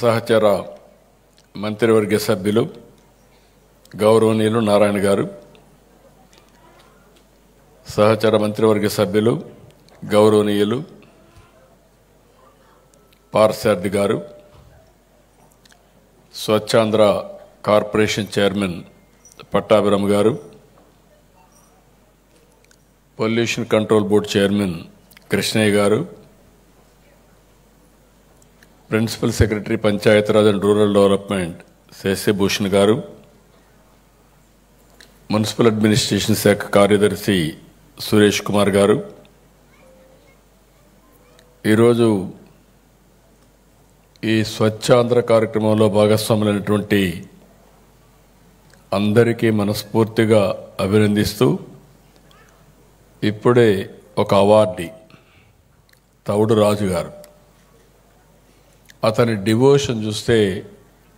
సహచర మంత్రివర్గ సభ్యులు గౌరవనీయులు నారాయణ గారు, సహచర మంత్రివర్గ సభ్యులు గౌరవనీయులు పార్సార్థి గారు, స్వచ్ఛాంధ్ర కార్పొరేషన్ చైర్మన్ పట్టాభిరామ్ గారు, pollution control board chairman Krishnaiah గారు, principal secretary Panchayati Raj and rural development Shashibhushan గారు, మున్సిపల్ అడ్మినిస్ట్రేషన్ శాఖ కార్యదర్శి సురేష్ కుమార్ గారు, ఈరోజు ఈ స్వచ్ఛాంధ్ర కార్యక్రమంలో భాగస్వాములైనటువంటి అందరికీ మనస్ఫూర్తిగా అభినందిస్తూ, ఇప్పుడే ఒక అవార్డీ తౌడు రాజు గారు, అతని డివోషన్ చూస్తే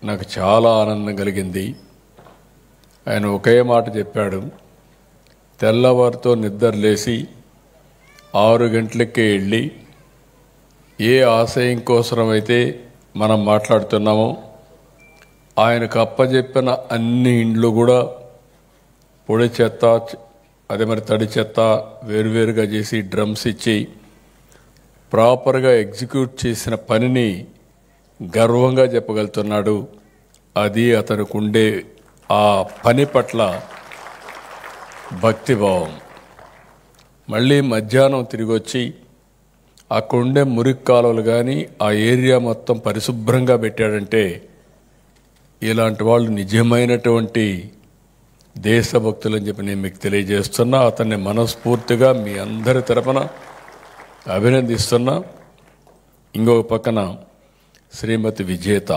నాకు చాలా ఆనందం కలిగింది. ఆయన ఒకే మాట చెప్పాడు, తెల్లవారితో నిద్ర లేచి 6 గంటలకే వెళ్ళి ఏ ఆశయం కోసమైతే మనం మాట్లాడుతున్నామో ఆయనకు అప్పచెప్పిన అన్ని ఇండ్లు కూడా పొడి చెత్త అదే మరి తడి చెత్త వేరువేరుగా చేసి డ్రమ్స్ ఇచ్చి ప్రాపర్గా ఎగ్జిక్యూట్ చేసిన పనిని గర్వంగా చెప్పగలుగుతున్నాడు. అది అతనికి ఉండే ఆ పని పట్ల భక్తిభావం. మళ్ళీ మధ్యాహ్నం తిరిగి వచ్చి అక్కడుండే మురికి కాలువలు కానీ ఆ ఏరియా మొత్తం పరిశుభ్రంగా పెట్టాడంటే ఇలాంటి వాళ్ళు నిజమైనటువంటి దేశభక్తులు అని చెప్పి నేను మీకు తెలియజేస్తున్నా. అతన్ని మనస్ఫూర్తిగా మీ అందరి తరపున అభినందిస్తున్నా. ఇంకొక పక్కన శ్రీమతి విజేత,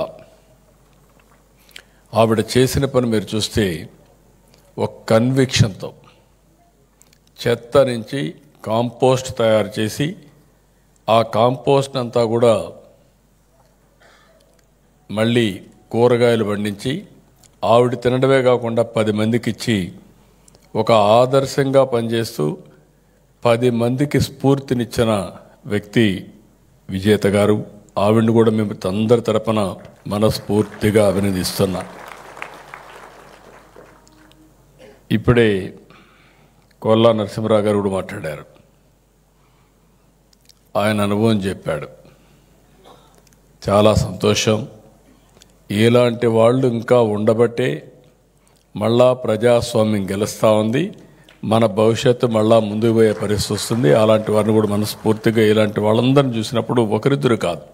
ఆవిడ చేసిన పని మీరు చూస్తే ఒక కన్విక్షన్తో చెత్త నుంచి కాంపోస్ట్ తయారు చేసి ఆ కాంపోస్ట్ అంతా కూడా మళ్ళీ కూరగాయలు పండించి ఆవిడ తినడమే కాకుండా 10 మందికి ఇచ్చి ఒక ఆదర్శంగా పనిచేస్తూ 10 మందికి స్ఫూర్తినిచ్చిన వ్యక్తి విజేత గారు. ఆవిడని కూడా మేము అందరి తరపున మనస్ఫూర్తిగా అభినందిస్తున్నా. ఇప్పుడే కొల్లా నరసింహరావు గారు కూడా మాట్లాడారు. ఆయన అనుభవం చెప్పాడు. చాలా సంతోషం. ఇలాంటి వాళ్ళు ఇంకా ఉండబట్టే మళ్ళా ప్రజాస్వామ్యం గెలుస్తూ ఉంది, మన భవిష్యత్తు మళ్ళా ముందుకు పోయే పరిస్థితి వస్తుంది. అలాంటి వారిని కూడా మనస్ఫూర్తిగా ఇలాంటి వాళ్ళందరిని చూసినప్పుడు ఒకరిద్దరు కాదు,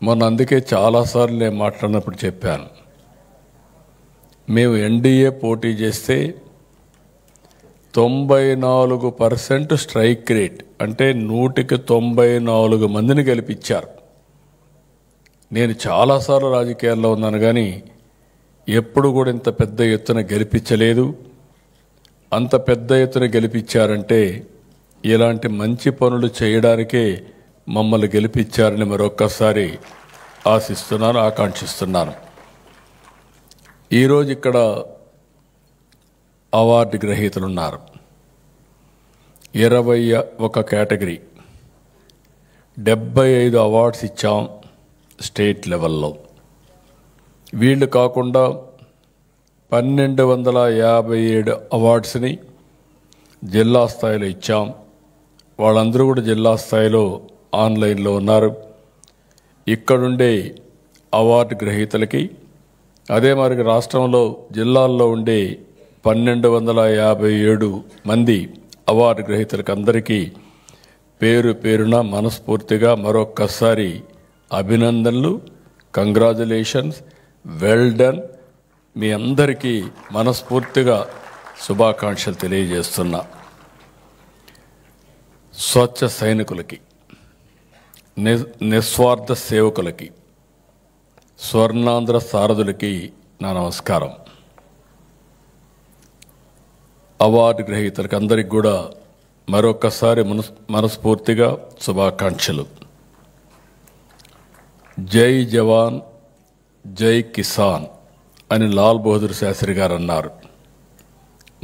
మొన్న అందుకే చాలాసార్లు నేను మాట్లాడినప్పుడు చెప్పాను, మేము ఎన్డీఏ పోటీ చేస్తే 94% స్ట్రైక్ రేట్, అంటే 100కి 94 మందిని గెలిపించారు. నేను చాలాసార్లు రాజకీయాల్లో ఉన్నాను కానీ ఎప్పుడు కూడా ఇంత పెద్ద ఎత్తున గెలిపించలేదు. అంత పెద్ద ఎత్తున గెలిపించారంటే ఇలాంటి మంచి పనులు చేయడానికే మమ్మల్ని గెలిపించారని మరొక్కసారి ఆశిస్తున్నాను, ఆకాంక్షిస్తున్నాను. ఈరోజు ఇక్కడ అవార్డు గ్రహీతలు ఉన్నారు. 21 కేటగిరీ 75 అవార్డ్స్ ఇచ్చాం స్టేట్ లెవెల్లో. వీళ్ళు కాకుండా 1257 అవార్డ్స్ని జిల్లా స్థాయిలో ఇచ్చాం. వాళ్ళందరూ కూడా జిల్లా స్థాయిలో ఆన్లైన్లో ఉన్నారు. ఇక్కడుండే అవార్డు గ్రహీతలకి అదే మరి రాష్ట్రంలో జిల్లాల్లో ఉండే 1257 మంది అవార్డు గ్రహీతలకు అందరికీ పేరు పేరున మనస్ఫూర్తిగా మరొక్కసారి అభినందనలు, కంగ్రాచులేషన్స్, వెల్ డన్. మీ అందరికీ మనస్ఫూర్తిగా శుభాకాంక్షలు తెలియజేస్తున్నా. స్వచ్ఛ సైనికులకి, నిస్వార్థ సేవకులకి, స్వర్ణాంధ్ర సారథులకి నా నమస్కారం. అవార్డు గ్రహీతలకు అందరికి కూడా మరొకసారి మనస్ఫూర్తిగా శుభాకాంక్షలు. జై జవాన్ జై కిసాన్ అని లాల్ బహదూర్ శాస్త్రి గారు అన్నారు.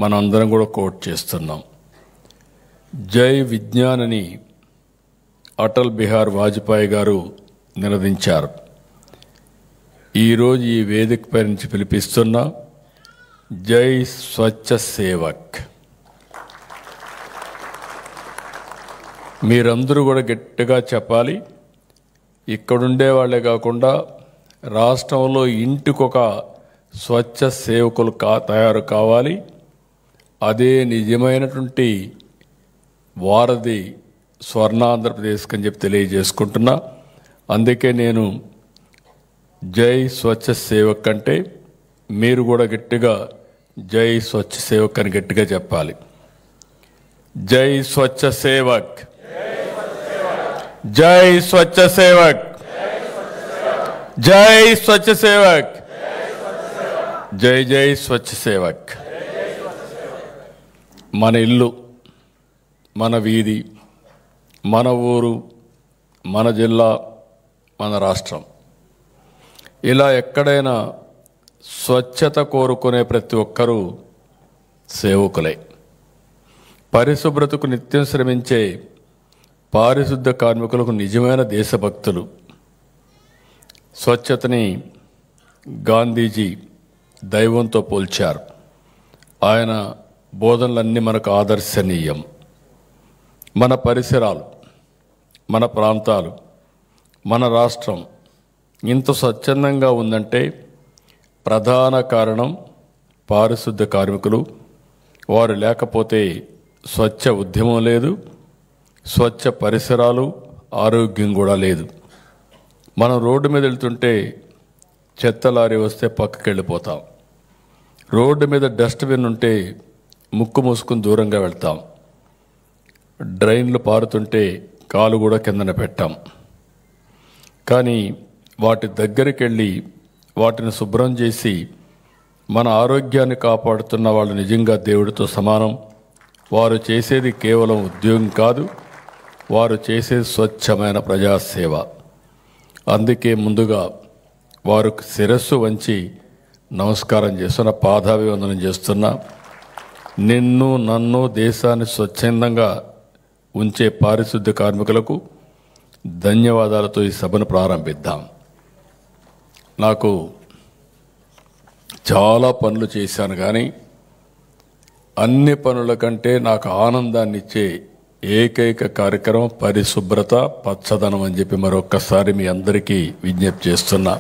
మనందరం కూడా కోట్ చేస్తున్నాం. జై విజ్ఞాన్ అని అటల్ బిహారీ వాజ్పేయి గారు నినదించారు. ఈరోజు ఈ వేదికపై నుంచి పిలిపిస్తున్న జై స్వచ్ఛ సేవక్. మీరందరూ కూడా గట్టిగా చెప్పాలి. ఇక్కడుండే వాళ్ళే కాకుండా రాష్ట్రంలో ఇంటికొక స్వచ్ఛ సేవకులు తయారు కావాలి. అదే నిజమైనటువంటి వారధి స్వర్ణాంధ్రప్రదేశ్కి అని చెప్పి తెలియజేసుకుంటున్నా. అందుకే నేను జై స్వచ్ఛ సేవక్ అంటే మీరు కూడా గట్టిగా జై స్వచ్ఛ సేవక్ అని గట్టిగా చెప్పాలి. జై స్వచ్ఛ సేవక్, జై స్వచ్ఛ సేవక్, జై స్వచ్ఛ సేవక్, జై జై స్వచ్ఛ సేవక్. మన ఇల్లు, మన వీధి, మన ఊరు, మన జిల్లా, మన రాష్ట్రం, ఇలా ఎక్కడైనా స్వచ్ఛత కోరుకునే ప్రతి ఒక్కరూ సేవకులే. పరిశుభ్రతకు నిత్యం శ్రమించే పారిశుద్ధ కార్మికులకు నిజమైన దేశభక్తులు. స్వచ్ఛతని గాంధీజీ దైవంతో పోల్చారు. ఆయన బోధనలన్నీ మనకు ఆదర్శనీయం. మన పరిసరాలు, మన ప్రాంతాలు, మన రాష్ట్రం ఇంత స్వచ్ఛందంగా ఉందంటే ప్రధాన కారణం పారిశుద్ధ కార్మికులు. వారు లేకపోతే స్వచ్ఛ ఉద్యమం లేదు, స్వచ్ఛ పరిసరాలు, ఆరోగ్యం కూడా లేదు. మనం రోడ్డు మీద వెళ్తుంటే చెత్త లారీ వస్తే పక్కకి వెళ్ళిపోతాం. రోడ్డు మీద డస్ట్బిన్ ఉంటే ముక్కు మూసుకుని దూరంగా వెళ్తాం. డ్రైన్లు పారుతుంటే కాలు కూడా కిందన పెట్టాం. కానీ వాటి దగ్గరికి వెళ్ళి వాటిని శుభ్రం చేసి మన ఆరోగ్యాన్ని కాపాడుతున్న వాళ్ళు నిజంగా దేవుడితో సమానం. వారు చేసేది కేవలం ఉద్యోగం కాదు, వారు చేసేది స్వచ్ఛమైన ప్రజాసేవ. అందుకే ముందుగా వారు శిరస్సు వంచి నమస్కారం చేస్తున్న, పాదాభివందనం చేస్తున్నా. నిన్ను, నన్ను, దేశాన్ని స్వచ్ఛందంగా ఉంచే పారిశుద్ధ కార్మికులకు ధన్యవాదాలతో ఈ సభను ప్రారంభిద్దాం. నాకు చాలా పనులు చేశాను, కానీ అన్ని పనుల కంటే నాకు ఆనందాన్ని ఇచ్చే ఏకైక కార్యక్రమం పరిశుభ్రత, పచ్చదనం అని చెప్పి మరొక్కసారి మీ అందరికీ విజ్ఞప్తి చేస్తున్నా.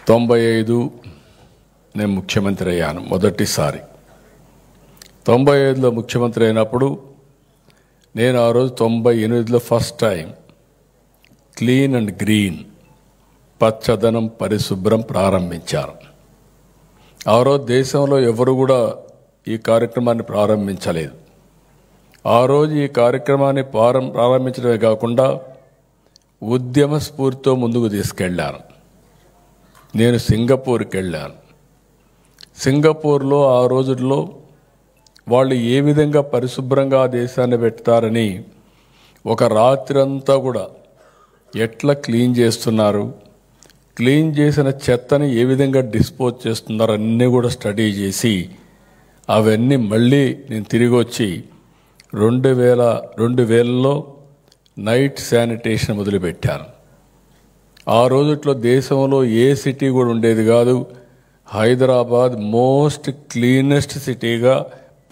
95 నేను ముఖ్యమంత్రి అయ్యాను మొదటిసారి. 95లో ముఖ్యమంత్రి అయినప్పుడు నేను ఆ రోజు 98లో first time clean and green, పచ్చదనం, పరిశుభ్రం ప్రారంభించారు. ఆ రోజు దేశంలో ఎవరు కూడా ఈ కార్యక్రమాన్ని ప్రారంభించలేదు. ఆ రోజు ఈ కార్యక్రమాన్ని ప్రారంభించడమే కాకుండా ఉద్యమ స్ఫూర్తితో ముందుకు తీసుకెళ్లాను. నేను సింగపూర్కి వెళ్ళాను. సింగపూర్లో ఆ రోజుల్లో వాళ్ళు ఏ విధంగా పరిశుభ్రంగా ఆ దేశాన్ని పెడతారని ఒక రాత్రి అంతా కూడా ఎట్లా క్లీన్ చేస్తున్నారు, క్లీన్ చేసిన చెత్తని ఏ విధంగా డిస్పోజ్ చేస్తున్నారు అన్నీ కూడా స్టడీ చేసి అవన్నీ మళ్ళీ నేను తిరిగి వచ్చి 2000లో నైట్ శానిటేషన్ మొదలుపెట్టాను. ఆ రోజుట్లో దేశంలో ఏ సిటీ కూడా ఉండేది కాదు. హైదరాబాద్ మోస్ట్ క్లీనెస్ట్ సిటీగా,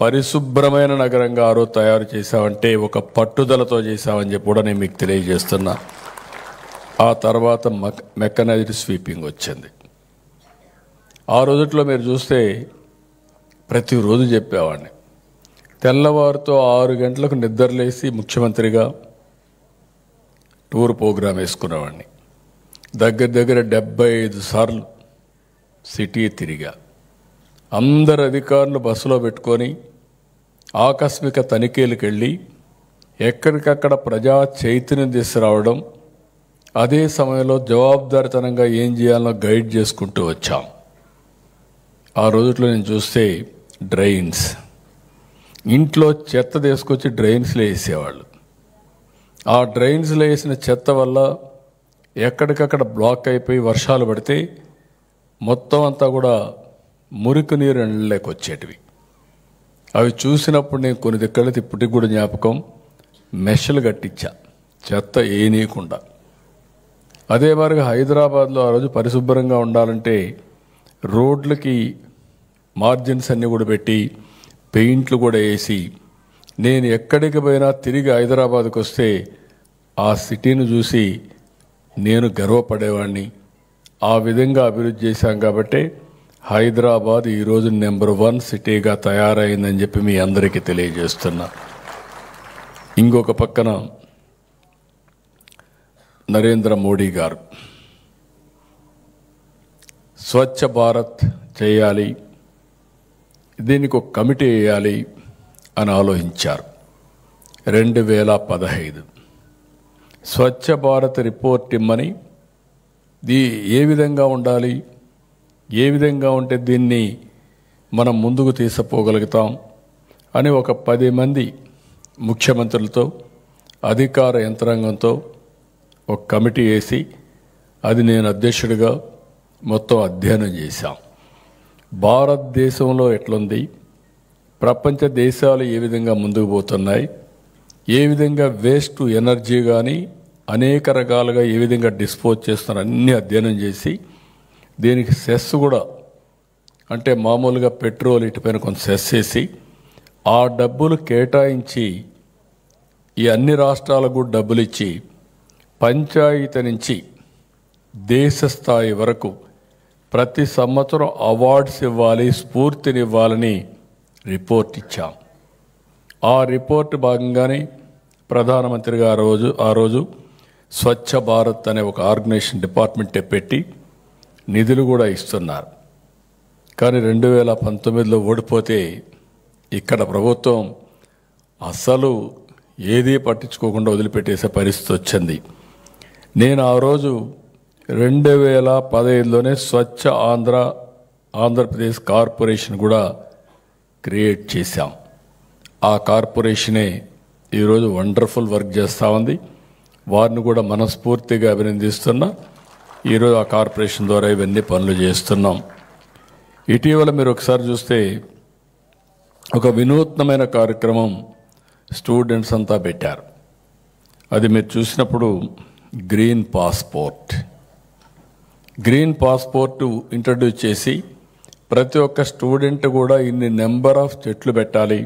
పరిశుభ్రమైన నగరంగా ఆ రోజు తయారు చేశామంటే ఒక పట్టుదలతో చేశామని చెప్పి కూడా నేను మీకు తెలియజేస్తున్నా. ఆ తర్వాత మెకనైజ్డ్ స్వీపింగ్ వచ్చింది. ఆ రోజుట్లో మీరు చూస్తే ప్రతిరోజు చెప్పేవాడిని. తెల్లవారితో 6 గంటలకు నిద్రలేసి ముఖ్యమంత్రిగా టూర్ ప్రోగ్రాం వేసుకునేవాడిని. దగ్గర 75 సార్లు సిటీ తిరిగా. అందరు అధికారులు బస్సులో పెట్టుకొని ఆకస్మిక తనిఖీలకు వెళ్ళి ఎక్కడికక్కడ ప్రజా చైతన్యం తీసుకురావడం, అదే సమయంలో జవాబుదారితనంగా ఏం చేయాలో గైడ్ చేసుకుంటూ వచ్చాం. ఆ రోజుల్లో నేను చూస్తే డ్రైన్స్, ఇంట్లో చెత్త తీసుకొచ్చి డ్రైన్స్లో వేసేవాళ్ళు. ఆ డ్రైన్స్లో వేసిన చెత్త వల్ల ఎక్కడికక్కడ బ్లాక్ అయిపోయి వర్షాలు పడితే మొత్తం అంతా కూడా మురికి నీరు ఎండలేక వచ్చేటివి. అవి చూసినప్పుడు నేను కొన్ని దిక్కలకి ఇప్పటికి కూడా జ్ఞాపకం, మెషలు కట్టించా చెత్త ఏనీయకుండా. అదే మాదిరిగా హైదరాబాద్లో ఆ రోజు పరిశుభ్రంగా ఉండాలంటే రోడ్లకి మార్జిన్స్ అన్నీ కూడా పెట్టి పెయింట్లు కూడా వేసి నేను ఎక్కడికి పోయినా తిరిగి హైదరాబాద్కి వస్తే ఆ సిటీని చూసి నేను గర్వపడేవాడిని. ఆ విధంగా అభివృద్ధి చేశాం కాబట్టి హైదరాబాద్ ఈరోజు నెంబర్ 1 సిటీగా తయారైందని చెప్పి మీ అందరికీ తెలియజేస్తున్నా. ఇంకొక పక్కన నరేంద్ర మోడీ గారు స్వచ్ఛ భారత్ చేయాలి, దీనికి ఒక కమిటీ వేయాలి అని ఆలోచించారు. 2015 స్వచ్ఛ భారత్ రిపోర్ట్ ఇమ్మని, ఏ విధంగా ఉండాలి, ఏ విధంగా ఉంటే దీన్ని మనం ముందుకు తీసుకుపోగలుగుతాం అని ఒక 10 మంది ముఖ్యమంత్రులతో అధికార యంత్రాంగంతో ఒక కమిటీ వేసి అది నేను అధ్యక్షుడిగా మొత్తం అధ్యయనం చేశాం. భారతదేశంలో ఎట్లుంది, ప్రపంచ దేశాలు ఏ విధంగా ముందుకు పోతున్నాయి, ఏ విధంగా వేస్ట్ ఎనర్జీ కానీ అనేక రకాలుగా ఏ విధంగా డిస్పోజ్ చేస్తున్నారు అన్నీ అధ్యయనం చేసి దీనికి సెస్ కూడా అంటే మామూలుగా పెట్రోల్ ఇటుపైన కొంత సెస్ చేసి ఆ డబ్బులు కేటాయించి ఈ అన్ని రాష్ట్రాలకు డబ్బులు ఇచ్చి పంచాయతీ నుంచి దేశ స్థాయి వరకు ప్రతి సంవత్సరం అవార్డ్స్ ఇవ్వాలి, స్ఫూర్తినివ్వాలని రిపోర్ట్ ఇచ్చాం. ఆ రిపోర్ట్ భాగంగానే ప్రధానమంత్రిగా ఆ రోజు స్వచ్ఛ భారత్ అనే ఒక ఆర్గనైజేషన్ డిపార్ట్మెంట్ పెట్టి నిధులు కూడా ఇస్తున్నారు. కానీ 2019లో ఓడిపోతే ఇక్కడ ప్రభుత్వం అస్సలు ఏదీ పట్టించుకోకుండా వదిలిపెట్టేసే పరిస్థితి వచ్చింది. నేను ఆ రోజు 2015లోనే స్వచ్ఛ ఆంధ్రప్రదేశ్ కార్పొరేషన్ కూడా క్రియేట్ చేశాం. ఆ కార్పొరేషనే ఈరోజు వండర్ఫుల్ వర్క్ చేస్తూ ఉంది. వారిని కూడా మనస్ఫూర్తిగా అభినందిస్తున్నా. ఈరోజు ఆ కార్పొరేషన్ ద్వారా ఇవన్నీ పనులు చేస్తున్నాం. ఇటీవల మీరు ఒకసారి చూస్తే ఒక వినూత్నమైన కార్యక్రమం స్టూడెంట్స్ అంతా పెట్టారు. అది మీరు చూసినప్పుడు గ్రీన్ పాస్పోర్ట్ ఇంట్రడ్యూస్ చేసి ప్రతి ఒక్క స్టూడెంట్ కూడా ఇన్ని నెంబర్ ఆఫ్ చెట్లు పెట్టాలి,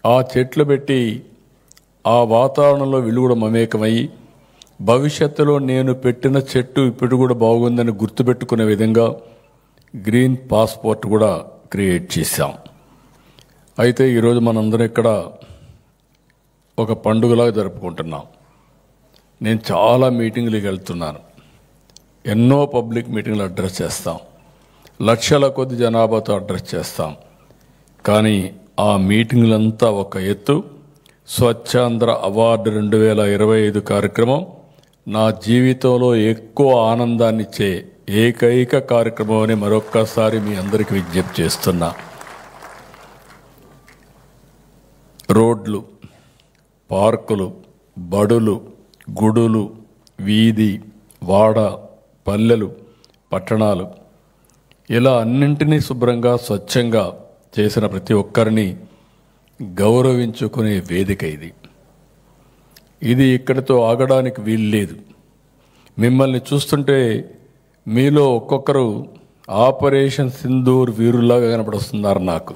ఆ చెట్లు పెట్టి ఆ వాతావరణంలో వీళ్ళు కూడా మమేకమయ్యి భవిష్యత్తులో నేను పెట్టిన చెట్టు ఇప్పుడు కూడా బాగుందని గుర్తుపెట్టుకునే విధంగా గ్రీన్ పాస్పోర్ట్ కూడా క్రియేట్ చేశాం. అయితే ఈరోజు మనందరం ఇక్కడ ఒక పండుగలాగా జరుపుకుంటున్నాం. నేను చాలా మీటింగ్లకు వెళ్తున్నాను, ఎన్నో పబ్లిక్ మీటింగ్లు అడ్రస్ చేస్తాం, లక్షల కొద్ది జనాభాతో అడ్రస్ చేస్తాం. కానీ ఆ మీటింగ్లంతా ఒక ఎత్తు. స్వచ్ఛాంధ్ర అవార్డు 2025 కార్యక్రమం నా జీవితంలో ఎక్కువ ఆనందాన్ని ఇచ్చే ఏకైక కార్యక్రమం అని మరొక్కసారి మీ అందరికీ విజ్ఞప్తి చేస్తున్నా. రోడ్లు, పార్కులు, బడులు, గుడులు, వీధి, వాడ, పల్లెలు, పట్టణాలు ఇలా అన్నింటినీ శుభ్రంగా స్వచ్ఛంగా చేసిన ప్రతి ఒక్కరిని గౌరవించుకునే వేదిక ఇది ఇక్కడితో ఆగడానికి వీలు లేదు. మిమ్మల్ని చూస్తుంటే మీలో ఒక్కొక్కరు ఆపరేషన్ సింధూర్ వీరుల్లాగా కనపడుస్తున్నారు నాకు.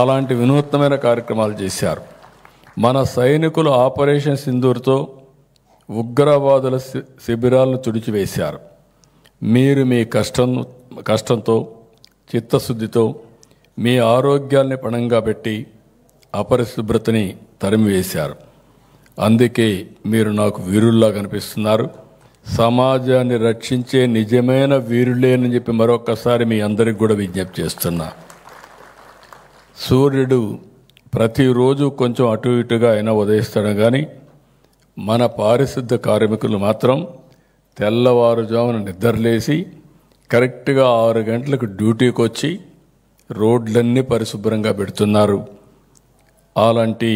అలాంటి వినూత్నమైన కార్యక్రమాలు చేశారు. మన సైనికులు ఆపరేషన్ సింధూర్తో ఉగ్రవాదుల శిబిరాలను తుడిచివేశారు. మీరు మీ కష్టంతో చిత్తశుద్ధితో మీ ఆరోగ్యాల్ని పణంగా పెట్టి అపరిశుభ్రతని తరిమివేశారు. అందుకే మీరు నాకు వీరుల్లా కనిపిస్తున్నారు. సమాజాన్ని రక్షించే నిజమైన వీరులేనని చెప్పి మరొకసారి మీ అందరికి కూడా విజ్ఞప్తి చేస్తున్నా. సూర్యుడు ప్రతిరోజు కొంచెం అటు ఇటుగా అయినా ఉదయిస్తాడు, కానీ మన పారిశుద్ధ కార్మికులు మాత్రం తెల్లవారుజామున నిద్రలేసి కరెక్ట్గా 6 గంటలకు డ్యూటీకి వచ్చి రోడ్లన్నీ పరిశుభ్రంగా పెడుతున్నారు. అలాంటి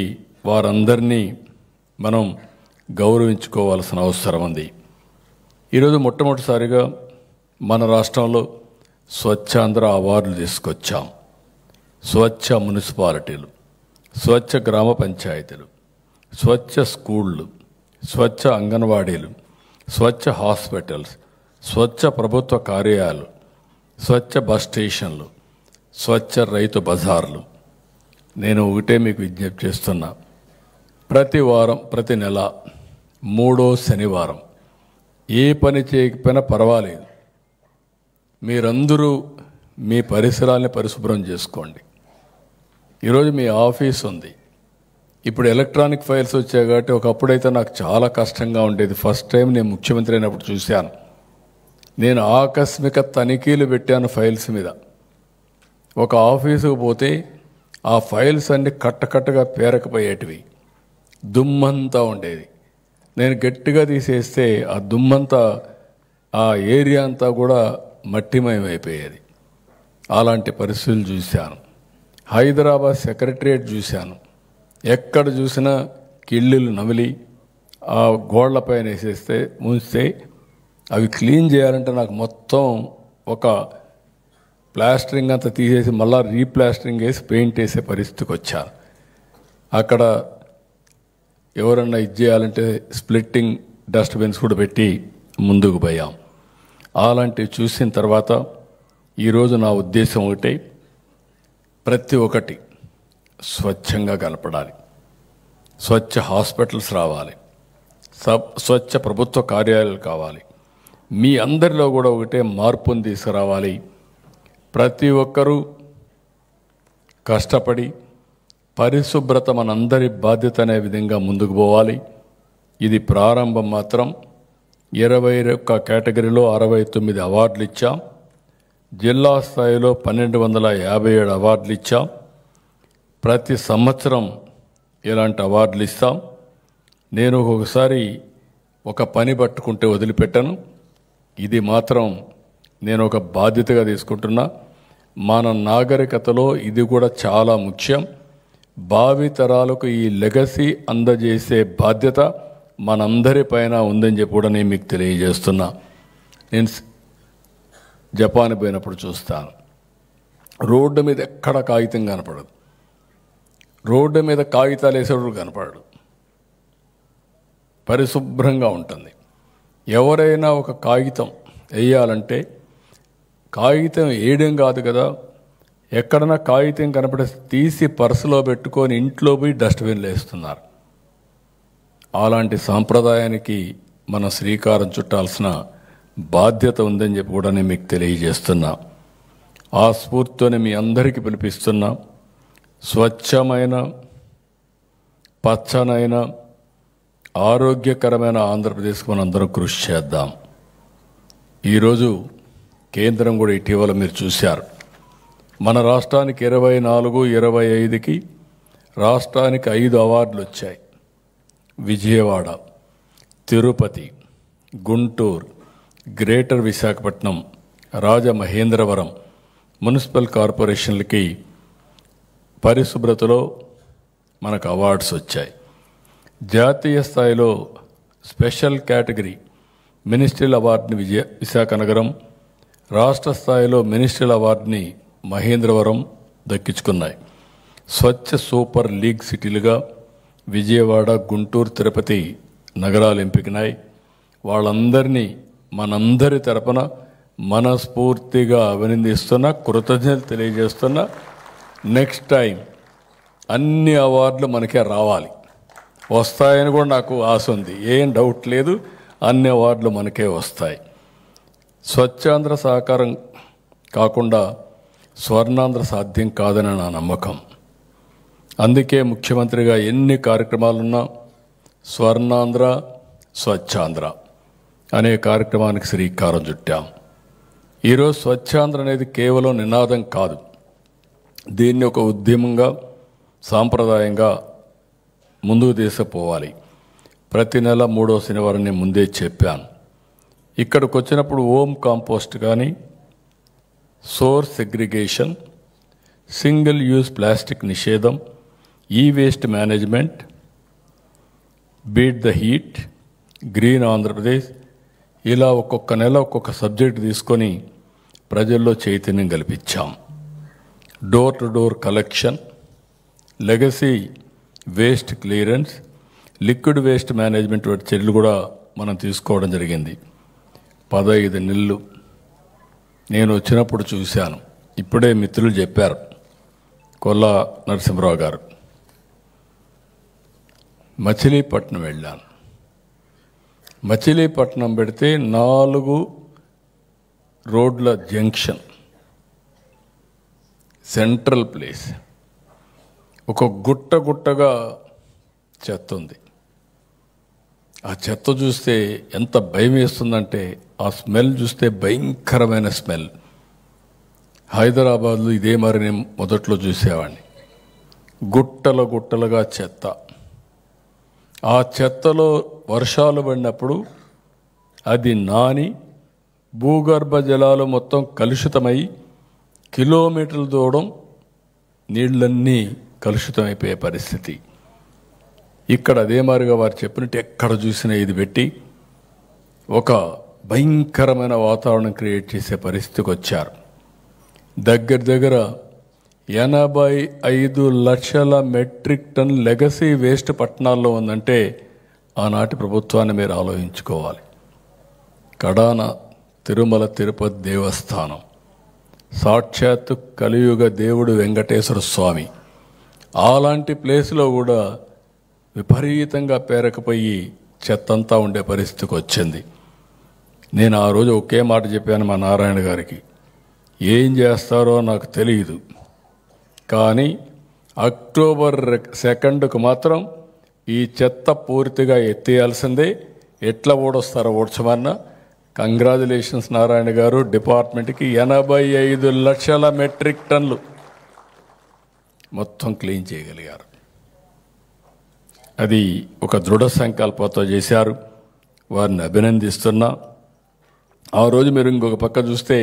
వారందరినీ మనం గౌరవించుకోవాల్సిన అవసరం ఉంది. ఈరోజు మొట్టమొదటిసారిగా మన రాష్ట్రంలో స్వచ్ఛాంధ్ర అవార్డులు తీసుకొచ్చాం. స్వచ్ఛ మున్సిపాలిటీలు, స్వచ్ఛ గ్రామ పంచాయతీలు, స్వచ్ఛ స్కూళ్ళు, స్వచ్ఛ అంగన్వాడీలు, స్వచ్ఛ హాస్పిటల్స్, స్వచ్ఛ ప్రభుత్వ కార్యాలయాలు, స్వచ్ఛ బస్ స్టేషన్లు, స్వచ్ఛ రైతు బజార్లు. నేను ఒకటే మీకు విజ్ఞప్తి చేస్తున్నా, ప్రతి వారం, ప్రతి నెల 3వ శనివారం ఏ పని చేయకపోయినా పర్వాలేదు, మీరందరూ మీ పరిసరాల్ని పరిశుభ్రం చేసుకోండి. ఈరోజు మీ ఆఫీస్ ఉంది, ఇప్పుడు ఎలక్ట్రానిక్ ఫైల్స్ వచ్చాయి కాబట్టి ఒకప్పుడైతే నాకు చాలా కష్టంగా ఉండేది. ఫస్ట్ టైం నేను ముఖ్యమంత్రి అయినప్పుడు చూశాను. నేను ఆకస్మిక తనిఖీలు పెట్టాను ఫైల్స్ మీద. ఒక ఆఫీసుకు పోతే ఆ ఫైల్స్ అన్ని కట్టకట్టగా పేరకపోయేటివి, దుమ్మంతా ఉండేది. నేను గట్టిగా తీసేస్తే ఆ దుమ్మంతా, ఆ ఏరియా అంతా కూడా మట్టిమయమైపోయేది. అలాంటి పరిస్థితులు చూశాను. హైదరాబాద్ సెక్రటరియట్ చూశాను. ఎక్కడ చూసినా కిళ్ళులు నమిలి ఆ గోళ్లపైన వేసేస్తే ముంచితే అవి క్లీన్ చేయాలంటే నాకు మొత్తం ఒక ప్లాస్టరింగ్ అంతా తీసేసి మళ్ళీ రీప్లాస్టరింగ్ వేసి పెయింట్ వేసే పరిస్థితికి వచ్చాను. అక్కడ ఎవరన్నా ఇది చేయాలంటే స్ప్లిట్టింగ్ డస్ట్బిన్స్ కూడా పెట్టి ముందుకు పోయాం. అలాంటివి చూసిన తర్వాత ఈరోజు నా ఉద్దేశం ఒకటే, ప్రతి ఒక్కటి స్వచ్ఛంగా కనపడాలి, స్వచ్ఛ హాస్పిటల్స్ రావాలి, స్వచ్ఛ ప్రభుత్వ కార్యాలయాలు కావాలి. మీ అందరిలో కూడా ఒకటే మార్పును తీసుకురావాలి. ప్రతి ఒక్కరూ కష్టపడి పరిశుభ్రత మనందరి బాధ్యత అనే విధంగా ముందుకు పోవాలి. ఇది ప్రారంభం మాత్రం. 21 కేటగిరీలో 69 అవార్డులు ఇచ్చాం. జిల్లా స్థాయిలో 1257 అవార్డులు ఇచ్చాం. ప్రతి సంవత్సరం ఇలాంటి అవార్డులు ఇస్తాం. నేను ఒక్కొక్కసారి ఒక పని పట్టుకుంటే వదిలిపెట్టను. ఇది మాత్రం నేను ఒక బాధ్యతగా తీసుకుంటున్నా. మన నాగరికతలో ఇది కూడా చాలా ముఖ్యం. భావి తరాలకు ఈ లెగసీ అందజేసే బాధ్యత మనందరిపైన ఉందని చెప్పి కూడా నేను మీకు తెలియజేస్తున్నా. నేను జపాన్ పోయినప్పుడు చూస్తాను, రోడ్డు మీద ఎక్కడ కాగితం కనపడదు, రోడ్డు మీద కాగితాలు వేసేవాడు కనపడడు, పరిశుభ్రంగా ఉంటుంది. ఎవరైనా ఒక కాగితం వేయాలంటే కాగితం వేయడం కాదు కదా, ఎక్కడన్నా కాగితం కనపడే తీసి పర్సులో పెట్టుకొని ఇంట్లో పోయి డస్ట్బిన్లో వేస్తున్నారు. అలాంటి సాంప్రదాయానికి మన శ్రీకారం చుట్టాల్సిన బాధ్యత ఉందని చెప్పి కూడా నేను మీకు తెలియజేస్తున్నా. ఆ స్ఫూర్తితోనే మీ అందరికీ పిలిపిస్తున్నా. స్వచ్ఛమైన, పచ్చనైన, ఆరోగ్యకరమైన ఆంధ్రప్రదేశ్కి మనందరం కృషి చేద్దాం. ఈరోజు కేంద్రం కూడా ఇటీవల మీరు చూశారు, మన రాష్ట్రానికి 24, 25కి రాష్ట్రానికి 5 అవార్డులు వచ్చాయి. విజయవాడ, తిరుపతి, గుంటూరు, గ్రేటర్ విశాఖపట్నం, రాజమహేంద్రవరం మున్సిపల్ కార్పొరేషన్లకి పరిశుభ్రతలో మనకు అవార్డ్స్ వచ్చాయి. జాతీయ స్థాయిలో స్పెషల్ కేటగిరీ మినిస్ట్రియల్ అవార్డుని విశాఖ నగరం, రాష్ట్ర స్థాయిలో మినిస్ట్రియల్ అవార్డుని మహేంద్రవరం దక్కించుకున్నాయి. స్వచ్ఛ సూపర్ లీగ్ సిటీలుగా విజయవాడ, గుంటూరు, తిరుపతి నగరాలు ఎంపికనాయి. వాళ్ళందరినీ మనందరి తరపున మనస్ఫూర్తిగా అభినందిస్తున్నా, కృతజ్ఞతలు తెలియజేస్తున్నా. నెక్స్ట్ టైం అన్ని అవార్డులు మనకే రావాలి, వస్తాయని కూడా నాకు ఆశ ఉంది, ఏం డౌట్ లేదు. అన్ని అవార్డులు మనకే వస్తాయి. స్వచ్ఛాంధ్ర సహకారం కాకుండా స్వర్ణాంధ్ర సాధ్యం కాదని నా నమ్మకం. అందుకే ముఖ్యమంత్రిగా ఎన్ని కార్యక్రమాలున్నా స్వర్ణాంధ్ర, స్వచ్ఛాంధ్ర అనే కార్యక్రమానికి శ్రీకారం చుట్టాం. ఈరోజు స్వచ్ఛాంధ్ర అనేది కేవలం నినాదం కాదు, దీన్ని ఒక ఉద్యమంగా, సాంప్రదాయంగా ముందుకు తీసుకుపోవాలి. ప్రతి నెల 3వ శనివారం నేను ముందే చెప్పాను. ఇక్కడికి వచ్చినప్పుడు హోమ్ కాంపోస్ట్ కానీ, source segregation, single use plastic నిషేధం, ఈ waste management, beat the heat, green Andhra Pradesh, ఇలా ఒక్కొక్క నెల ఒక్కొక్క సబ్జెక్ట్ తీసుకొని ప్రజల్లో చైతన్యం కల్పించాం. Door to door collection, legacy waste clearance, liquid waste management వంటి చర్యలు కూడా మనం తీసుకోవడం జరిగింది. 15 నెలలు నేను వచ్చినప్పుడు చూశాను. ఇప్పుడే మిత్రులు చెప్పారు, కొల్లా నరసింహరావు గారు. మచిలీపట్నం వెళ్ళాను. మచిలీపట్నం పెడితే 4 రోడ్ల జంక్షన్, సెంట్రల్ ప్లేస్, ఒక గుట్టగా చెత్త ఉంది. ఆ చెత్త చూస్తే ఎంత భయం వేస్తుందంటే, ఆ స్మెల్ చూస్తే భయంకరమైన స్మెల్. హైదరాబాద్లో ఇదే మరి నేను మొదట్లో చూసేవాడిని. గుట్టలుగా చెత్త. ఆ చెత్తలో వర్షాలు పడినప్పుడు అది నాని భూగర్భ జలాలు మొత్తం కలుషితమై కిలోమీటర్ల దూరం నీళ్ళన్నీ కలుషితమైపోయే పరిస్థితి. ఇక్కడ అదే మాదిరిగా వారు చెప్పినట్టు ఎక్కడ చూసినా ఇది పెట్టి ఒక భయంకరమైన వాతావరణం క్రియేట్ చేసే పరిస్థితికి వచ్చారు. దగ్గర 85 లక్షల మెట్రిక్ టన్ లెగసీ వేస్ట్ పట్టణాల్లో ఉందంటే ఆనాటి ప్రభుత్వాన్ని మీరు ఆలోచించుకోవాలి. కడాన తిరుమల తిరుపతి దేవస్థానం, సాక్షాత్తు కలియుగ దేవుడు వెంకటేశ్వర స్వామి, అలాంటి ప్లేస్లో కూడా విపరీతంగా పేరకపోయి చెత్తంతా ఉండే పరిస్థితికి వచ్చింది. నేను ఆ రోజు ఒకే మాట చెప్పాను మా నారాయణ గారికి, ఏం చేస్తారో నాకు తెలియదు, కానీ అక్టోబర్ 2కు మాత్రం ఈ చెత్త పూర్తిగా ఎత్తేయాల్సిందే. ఎట్లా ఓడొస్తారో ఓడ్చమన్నా. కంగ్రాచులేషన్స్ నారాయణ గారు. డిపార్ట్మెంట్కి 85 లక్షల మెట్రిక్ టన్లు మొత్తం క్లీన్ చేయగలిగారు. అది ఒక దృఢ సంకల్పంతో చేశారు. వారిని అభినందిస్తున్నా. ఆ రోజు మీరు ఇంకొక పక్క చూస్తే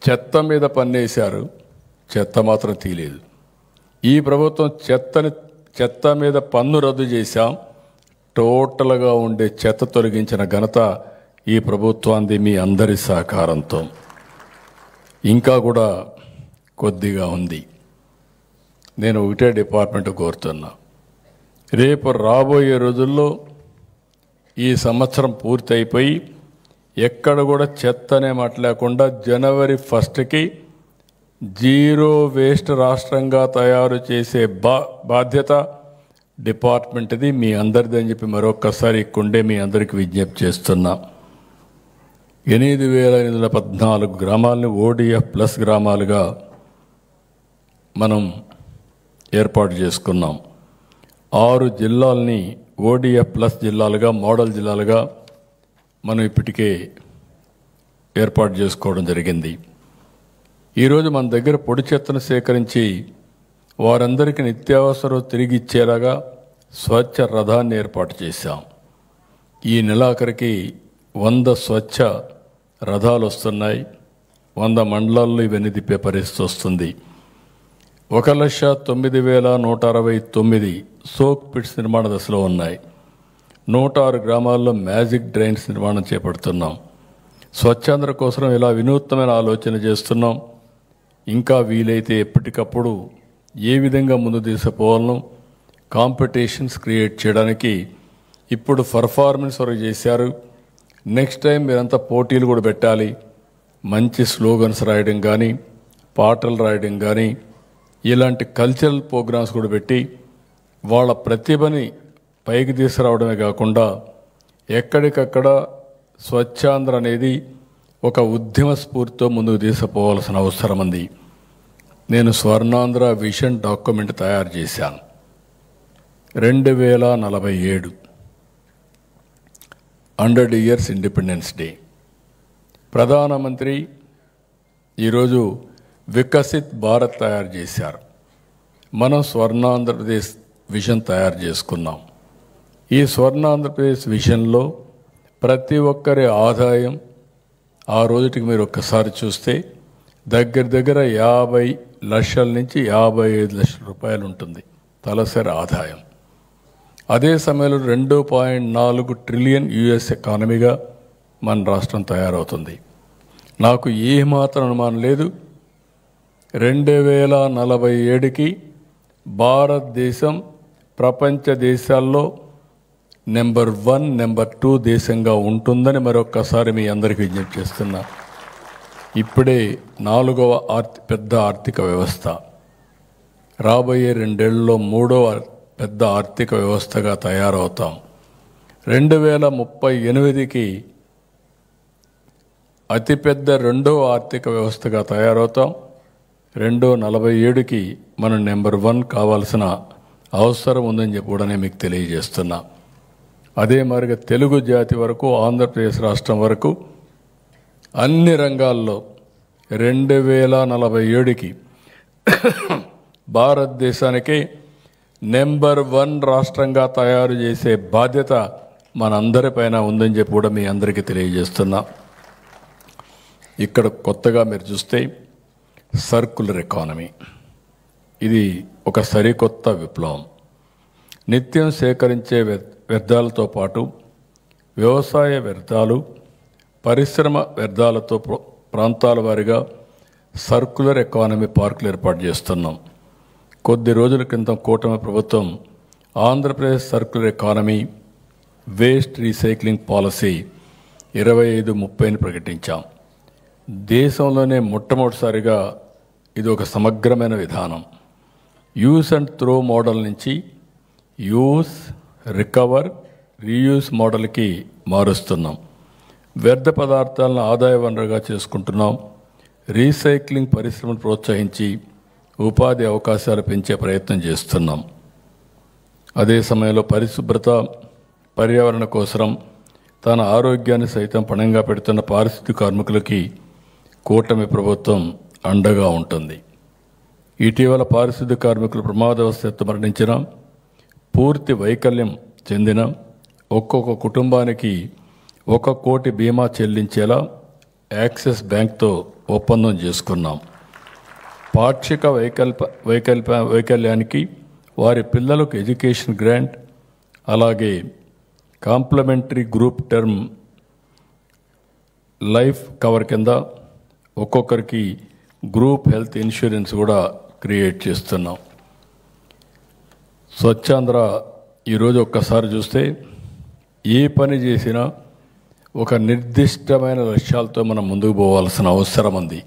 చెత్త మీద పన్నేశారు, చెత్త మాత్రం తీయలేదు. ఈ ప్రభుత్వం చెత్త మీద పన్ను రద్దు చేశాం. టోటల్గా ఉండే చెత్త తొలగించిన ఘనత ఈ ప్రభుత్వాన్ని మీ అందరి సహకారంతో. ఇంకా కూడా కొద్దిగా ఉంది. నేను ఒకటే డిపార్ట్మెంట్ కోరుతున్నా, రేపు రాబోయే రోజుల్లో ఈ సంవత్సరం పూర్తి అయిపోయి ఎక్కడ కూడా చెత్త అనే మాట లేకుండా జనవరి 1కి జీరో వేస్ట్ రాష్ట్రంగా తయారు చేసే బాధ్యత డిపార్ట్మెంట్ది, మీ అందరిది అని చెప్పి మరొక్కసారి ఇక్కడే మీ అందరికీ విజ్ఞప్తి చేస్తున్నా. 8,814 గ్రామాలని ODF ప్లస్ గ్రామాలుగా మనం ఏర్పాటు చేసుకున్నాం. 6 జిల్లాలని ODF ప్లస్ జిల్లాలుగా, మోడల్ జిల్లాలుగా మనం ఇప్పటికే ఏర్పాటు చేసుకోవడం జరిగింది. ఈరోజు మన దగ్గర పొడి చెత్తను సేకరించి వారందరికీ నిత్యావసరం తిరిగి ఇచ్చేలాగా స్వచ్ఛ రథాన్ని ఏర్పాటు చేశాం. ఈ నెలాఖరికి 100 స్వచ్ఛ రథాలు వస్తున్నాయి. 100 మండలాల్లో ఇవన్నీ తిప్పే పరిస్థితి వస్తుంది. 1,09,169 సోక్ పిట్స్ నిర్మాణ దశలో ఉన్నాయి. 106 గ్రామాల్లో మ్యాజిక్ డ్రైన్స్ నిర్మాణం చేపడుతున్నాం. స్వచ్ఛాంధ్ర కోసం ఇలా వినూత్నమైన ఆలోచన చేస్తున్నాం. ఇంకా వీలైతే ఎప్పటికప్పుడు ఏ విధంగా ముందు తీసుకుపోవాలను కాంపిటీషన్స్ క్రియేట్ చేయడానికి ఇప్పుడు పర్ఫార్మెన్స్ వరకు చేశారు. నెక్స్ట్ టైం మీరంతా పోటీలు కూడా పెట్టాలి. మంచి స్లోగన్స్ రాయడం కానీ, పాటలు రాయడం కానీ, ఇలాంటి కల్చరల్ ప్రోగ్రామ్స్ కూడా పెట్టి వాళ్ళ ప్రతిభని పైకి తీసుకురావడమే కాకుండా ఎక్కడికక్కడ స్వచ్ఛాంధ్ర అనేది ఒక ఉద్యమ స్ఫూర్తితో ముందుకు తీసుకుపోవాల్సిన అవసరం ఉంది. నేను స్వర్ణాంధ్ర విజన్ డాక్యుమెంట్ తయారు చేశాను. 2047 100 ఇయర్స్ ఇండిపెండెన్స్ డే. ప్రధానమంత్రి ఈరోజు వికసిత్ భారత్ తయారు చేశారు. మనం స్వర్ణాంధ్రప్రదేశ్ విజన్ తయారు చేసుకున్నాం. ఈ స్వర్ణాంధ్రప్రదేశ్ విజన్లో ప్రతి ఒక్కరి ఆదాయం ఆ రోజుటికి మీరు ఒక్కసారి చూస్తే దగ్గర 50 లక్షల నుంచి 55 లక్షల రూపాయలు ఉంటుంది తలసరి ఆదాయం. అదే సమయంలో 2.4 ట్రిలియన్ US ఎకానమీగా మన రాష్ట్రం తయారవుతుంది. నాకు ఏమాత్రం అనుమానం లేదు, 2047కి భారతదేశం ప్రపంచ దేశాల్లో నెంబర్ 1, నెంబర్ 2 దేశంగా ఉంటుందని మరొక్కసారి మీ అందరికీ విజ్ఞప్తి చేస్తున్నా. ఇప్పుడే 4వ పెద్ద ఆర్థిక వ్యవస్థ, రాబోయే 2 ఏళ్లలో 3వ పెద్ద ఆర్థిక వ్యవస్థగా తయారవుతాం. 2038కి అతిపెద్ద 2వ ఆర్థిక వ్యవస్థగా తయారవుతాం. 2047కి మనం నెంబర్ 1 కావాల్సిన అవసరం ఉందని చెప్పి కూడా నేను మీకు తెలియజేస్తున్నా. అదే మరిగా తెలుగు జాతి వరకు, ఆంధ్రప్రదేశ్ రాష్ట్రం వరకు అన్ని రంగాల్లో 2047కి భారతదేశానికి నెంబర్ 1 రాష్ట్రంగా తయారు చేసే బాధ్యత మనందరిపైన ఉందని చెప్పి కూడా మీ అందరికీ తెలియజేస్తున్నా. ఇక్కడ కొత్తగా మీరు చూస్తే సర్కులర్ ఎకానమీ, ఇది ఒక సరికొత్త విప్లవం. నిత్యం సేకరించే వ్యర్థాలతో పాటు వ్యవసాయ వ్యర్థాలు, పరిశ్రమ వ్యర్థాలతో ప్రాంతాల వారీగా సర్కులర్ ఎకానమీ పార్కులు ఏర్పాటు చేస్తున్నాం. కొద్ది రోజుల క్రితం కూటమి ప్రభుత్వం Andhra Pradesh circular economy waste recycling policy 25-30ని ప్రకటించాం. దేశంలోనే మొట్టమొదటిసారిగా ఇది ఒక సమగ్రమైన విధానం. యూస్ అండ్ త్రో మోడల్ నుంచి యూస్, రికవర్, రీయూస్ మోడల్కి మారుస్తున్నాం. వ్యర్థ పదార్థాలను ఆదాయ వనరుగా చేసుకుంటున్నాం. రీసైక్లింగ్ పరిశ్రమను ప్రోత్సహించి ఉపాధి అవకాశాలు పెంచే ప్రయత్నం చేస్తున్నాం. అదే సమయంలో పరిశుభ్రత, పర్యావరణ కోసం తన ఆరోగ్యాన్ని సైతం పణంగా పెడుతున్న పారిశుద్ధ్య కార్మికులకి కూటమి ప్రభుత్వం అండగా ఉంటుంది. ఇటీవల పారిశుద్ధ్య కార్మికులు ప్రమాదవశాత్తు మరణించిన, పూర్తి వైకల్యం చెందిన ఒక్కొక్క కుటుంబానికి 1 కోటి బీమా చెల్లించేలా యాక్సిస్ బ్యాంక్తో ఒప్పందం చేసుకున్నాం. పాక్షిక వైకల్యానికి వారి పిల్లలకు ఎడ్యుకేషన్ గ్రాంట్, అలాగే complimentary group term life cover కింద ఒక్కొక్కరికి గ్రూప్ హెల్త్ ఇన్సూరెన్స్ కూడా క్రియేట్ చేస్తున్నాం. స్వచ్ఛాంధ్ర ఈరోజు ఒక్కసారి చూస్తే ఏ పని చేసినా ఒక నిర్దిష్టమైన లక్ష్యాలతో మనం ముందుకు పోవాల్సిన అవసరం ఉంది.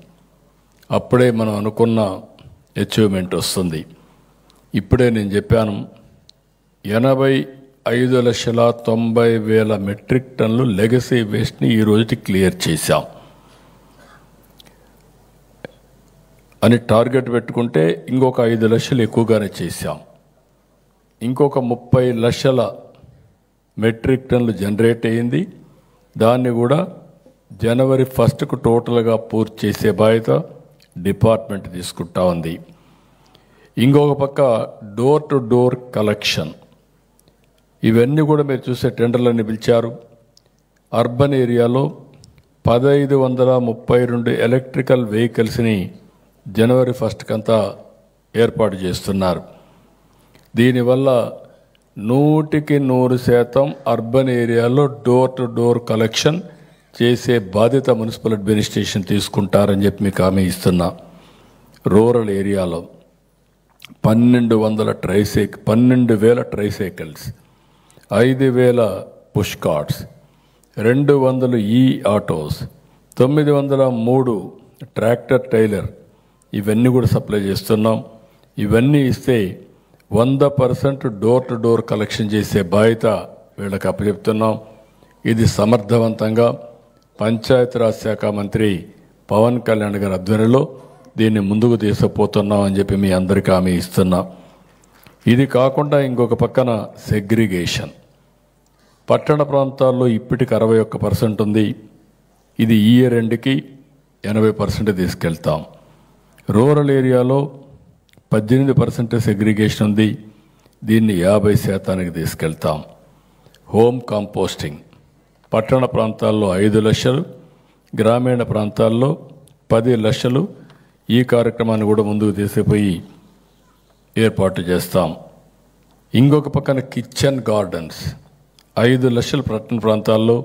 అప్పుడే మనం అనుకున్న అచీవ్మెంట్ వస్తుంది. ఇప్పుడే నేను చెప్పాను, 85,90,000 మెట్రిక్ టన్నులు లెగసీ వేస్ట్ని ఈ రోజుకి క్లియర్ చేశాం అని టార్గెట్ పెట్టుకుంటే ఇంకొక 5 లక్షలు ఎక్కువగానే చేశాం. ఇంకొక 30 లక్షల మెట్రిక్ టన్నులు జనరేట్ అయ్యింది. దాన్ని కూడా జనవరి 1కు టోటల్గా పూర్తి చేసే బాధ్యత డిపార్ట్మెంట్ తీసుకుంటా ఉంది. ఇంకొక పక్క డోర్ టు డోర్ కలెక్షన్, ఇవన్నీ కూడా మీరు చూసే టెండర్లన్నీ పిలిచారు. అర్బన్ ఏరియాలో 1532 ఎలక్ట్రికల్ వెహికల్స్ని జనవరి 1కంతా ఏర్పాటు చేస్తున్నారు. దీనివల్ల 100% అర్బన్ ఏరియాలో డోర్ టు డోర్ కలెక్షన్ చేసే బాధ్యత మున్సిపల్ అడ్మినిస్ట్రేషన్ తీసుకుంటారని చెప్పి మీకు హామీ ఇస్తున్నా. రూరల్ ఏరియాలో 12,000 tricycles, 5,000 push carts, 200 autos, 903 tractor trailer, ఇవన్నీ కూడా సప్లై చేస్తున్నాం. ఇవన్నీ ఇస్తే 100% డోర్ టు డోర్ కలెక్షన్ చేసే బాధ్యత వీళ్ళకి అప్పచెప్తున్నాం. ఇది సమర్థవంతంగా పంచాయతీరాజ్ శాఖ మంత్రి పవన్ కళ్యాణ్ గారి ఆధ్వర్యంలో దీన్ని ముందుకు తీసుకుపోతున్నాం అని చెప్పి మీ అందరికీ హామీ ఇస్తున్నా. ఇది కాకుండా ఇంకొక పక్కన సెగ్రిగేషన్, పట్టణ ప్రాంతాల్లో ఇప్పటికి 61% ఉంది. ఇది ఈ ఇయర్ ఎండ్కి 80% తీసుకెళ్తాం. రూరల్ ఏరియాలో 18% సెగ్రిగేషన్ ఉంది. దీన్ని 50% తీసుకెళ్తాం. హోమ్ కాంపోస్టింగ్ పట్టణ ప్రాంతాల్లో 5 లక్షలు, గ్రామీణ ప్రాంతాల్లో 10 లక్షలు. ఈ కార్యక్రమాన్ని కూడా ముందుకు తీసుకుపోయి ఏర్పాటు చేస్తాం. ఇంకొక పక్కన కిచెన్ గార్డెన్స్ 5 లక్షలు పట్టణ ప్రాంతాల్లో,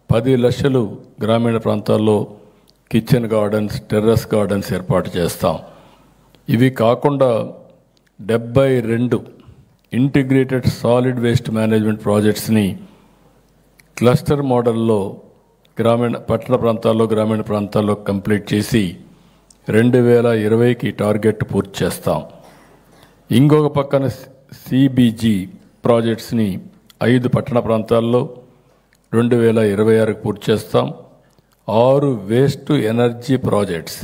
10 లక్షలు గ్రామీణ ప్రాంతాల్లో కిచెన్ గార్డెన్స్, టెర్రస్ గార్డెన్స్ ఏర్పాటు చేస్తాం. ఇవి కాకుండా 72 ఇంటిగ్రేటెడ్ సాలిడ్ వేస్ట్ మేనేజ్మెంట్ ప్రాజెక్ట్స్ని క్లస్టర్ మోడల్లో పట్టణ ప్రాంతాల్లో గ్రామీణ ప్రాంతాల్లో కంప్లీట్ చేసి 2020కి టార్గెట్ పూర్తి చేస్తాం. ఇంకొక పక్కన సిబిజీ ప్రాజెక్ట్స్ని 5 పట్టణ ప్రాంతాల్లో 2026కి పూర్తి చేస్తాం. 6 waste energy projects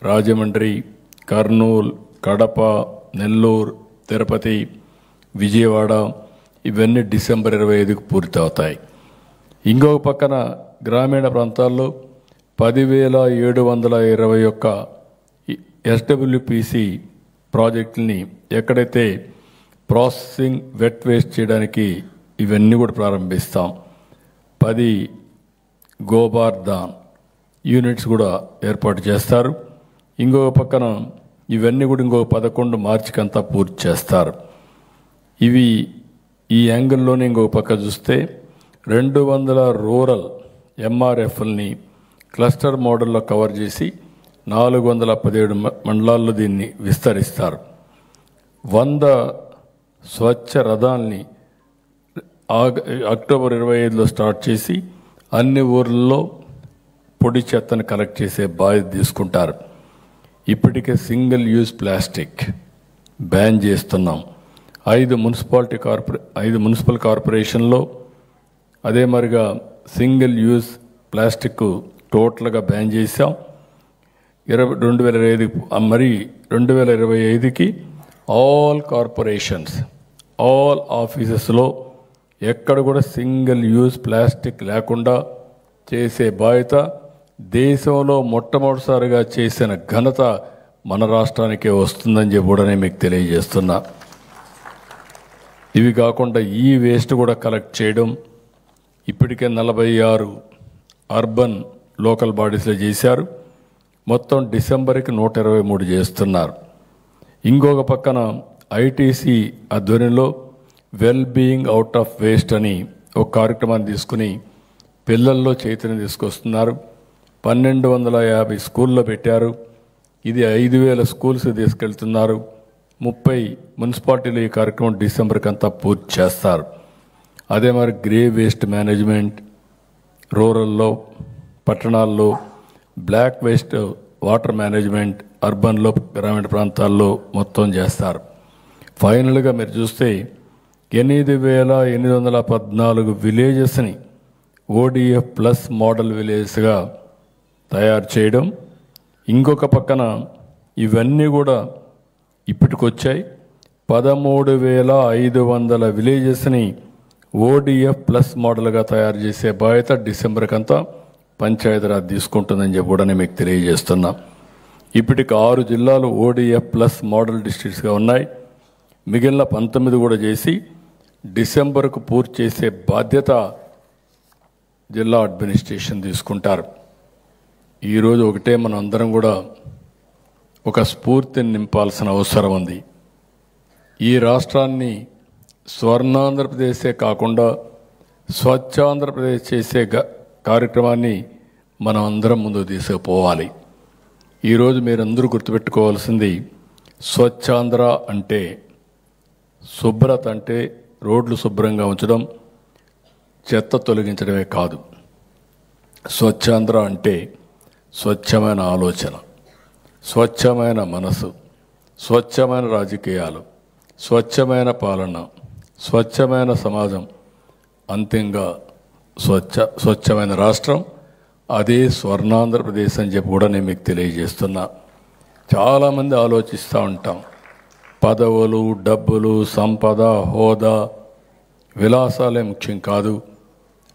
Rajahmundry, Kurnool, Kadapa, Nellore, Tirupati, Vijayawada ఇవన్నీ డిసెంబర్ 25కి పూర్తవుతాయి. ఇంకొక పక్కన గ్రామీణ ప్రాంతాల్లో 10,721 ఎస్డబ్ల్యూపిసి ప్రాజెక్టుల్ని ఎక్కడైతే ప్రాసెసింగ్ వెట్ వేస్ట్ చేయడానికి ఇవన్నీ కూడా ప్రారంభిస్తాం. 10 గోబార్ధాన్ యూనిట్స్ కూడా ఏర్పాటు చేస్తారు. ఇంకొక పక్కన ఇవన్నీ కూడా ఇంకొక 11 మార్చికి అంతా పూర్తి చేస్తారు. ఇవి ఈ యాంగిల్లోనే ఇంకొక పక్క చూస్తే 200 రూరల్ ఎంఆర్ఎఫ్ఎల్ని క్లస్టర్ మోడల్లో కవర్ చేసి 417 మండలాల్లో దీన్ని విస్తరిస్తారు. 100 స్వచ్ఛ రథాల్ని అక్టోబర్ 25లో స్టార్ట్ చేసి అన్ని ఊర్లలో పొడి చెత్తను కలెక్ట్ చేసే బాధ్యత తీసుకుంటారు. ఇప్పటికే సింగిల్ యూజ్ ప్లాస్టిక్ బ్యాన్ చేస్తున్నాం. 5 మున్సిపల్ కార్పొరేషన్లో అదే మరిగా సింగిల్ యూజ్ ప్లాస్టిక్ టోటల్గా బ్యాన్ చేశాం. 2025కి ఆల్ కార్పొరేషన్స్, ఆల్ ఆఫీసెస్లో ఎక్కడ కూడా సింగిల్ యూజ్ ప్లాస్టిక్ లేకుండా చేసే బాధ్యత దేశంలో మొట్టమొదటిసారిగా చేసిన ఘనత మన రాష్ట్రానికే వస్తుందని చెప్పి కూడా నేను మీకు తెలియజేస్తున్నా. ఇవి కాకుండా ఈ వేస్ట్ కూడా కలెక్ట్ చేయడం ఇప్పటికే 46 అర్బన్ లోకల్ బాడీస్లో చేశారు. మొత్తం డిసెంబర్కి 123 చేస్తున్నారు. ఇంకొక పక్కన ఐటీసీ ఆధ్వర్యంలో well being out of waste అని ఒక కార్యక్రమాన్ని తీసుకుని పిల్లల్లో చైతన్యం తీసుకొస్తున్నారు. 1250 స్కూల్లో పెట్టారు. ఇది 5000 స్కూల్స్ తీసుకెళ్తున్నారు. 30 మున్సిపాలిటీలు ఈ కార్యక్రమం డిసెంబర్కి అంతా పూర్తి చేస్తారు. అదే మరి గ్రే వేస్ట్ మేనేజ్మెంట్ రూరల్లో, పట్టణాల్లో, బ్లాక్ వేస్ట్ వాటర్ మేనేజ్మెంట్ అర్బన్లో, గ్రామీణ ప్రాంతాల్లో మొత్తం చేస్తారు. ఫైనల్గా మీరు చూస్తే 8,814 విలేజెస్ని ఓడిఎఫ్ ప్లస్ మోడల్ విలేజెస్గా తయారు చేయడం. ఇంకొక పక్కన ఇవన్నీ కూడా ఇప్పటికొచ్చాయి. 13,500 విలేజెస్ని ఓడిఎఫ్ ప్లస్ మోడల్గా తయారు చేసే బాధ్యత డిసెంబర్కి అంతా పంచాయతీరాజ్ తీసుకుంటుందని చెప్పి కూడా నేను మీకు తెలియజేస్తున్నా. ఇప్పటికి 6 జిల్లాలు ఓడిఎఫ్ ప్లస్ మోడల్ డిస్ట్రిక్ట్స్గా ఉన్నాయి. మిగిలిన 19 కూడా చేసి డిసెంబర్కు పూర్తి చేసే బాధ్యత జిల్లా అడ్మినిస్ట్రేషన్ తీసుకుంటారు. ఈరోజు ఒకటే మనం అందరం కూడా ఒక స్ఫూర్తిని నింపాల్సిన అవసరం ఉంది. ఈ రాష్ట్రాన్ని స్వర్ణాంధ్రప్రదేశే కాకుండా స్వచ్ఛాంధ్రప్రదేశ్ చేసే కార్యక్రమాన్ని మనం అందరం ముందుకు తీసుకుపోవాలి. ఈరోజు మీరందరూ గుర్తుపెట్టుకోవాల్సింది స్వచ్ఛాంధ్ర అంటే శుభ్రత అంటే రోడ్లు శుభ్రంగా ఉంచడం, చెత్త తొలగించడమే కాదు. స్వచ్ఛాంధ్ర అంటే స్వచ్ఛమైన ఆలోచన, స్వచ్ఛమైన మనసు, స్వచ్ఛమైన రాజకీయాలు, స్వచ్ఛమైన పాలన, స్వచ్ఛమైన సమాజం, అంతిమంగా స్వచ్ఛమైన రాష్ట్రం. అదే స్వర్ణాంధ్రప్రదేశ్ అని చెప్పి కూడా నేను మీకు తెలియజేస్తున్నా. చాలామంది ఆలోచిస్తూ ఉంటాం, పదవులు, డబ్బులు, సంపద, హోదా, విలాసాలే ముఖ్యం కాదు,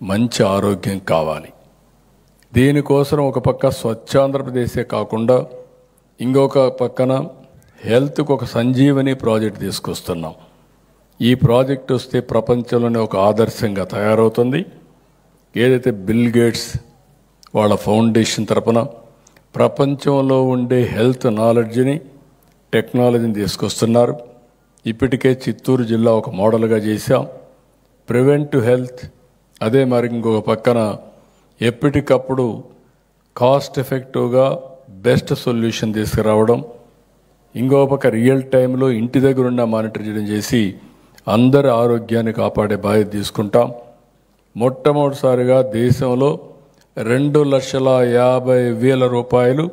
మంచి ఆరోగ్యం కావాలి. దీనికోసం ఒక పక్క స్వచ్ఛాంధ్రప్రదేశే కాకుండా ఇంకొక పక్కన హెల్త్కి ఒక సంజీవని ప్రాజెక్ట్ తీసుకొస్తున్నాం. ఈ ప్రాజెక్ట్ వస్తే ప్రపంచంలోనే ఒక ఆదర్శంగా తయారవుతుంది. ఏదైతే బిల్ గేట్స్ వాళ్ళ ఫౌండేషన్ తరపున ప్రపంచంలో ఉండే హెల్త్ నాలెడ్జ్ని, టెక్నాలజీని తీసుకొస్తున్నారు. ఇప్పటికే చిత్తూరు జిల్లా ఒక మోడల్గా చేశాం. ప్రివెంటివ్ హెల్త్, అదే మరి ఇంకొక పక్కన ఎప్పటికప్పుడు కాస్ట్ ఎఫెక్టివ్గా బెస్ట్ సొల్యూషన్ తీసుకురావడం, ఇంకో పక్క రియల్ టైంలో ఇంటి దగ్గర ఉన్న మానిటర్ చేయడం చేసి అందరి ఆరోగ్యాన్ని కాపాడే బాధ్యత తీసుకుంటాం. మొట్టమొదటిసారిగా దేశంలో 2,50,000 రూపాయలు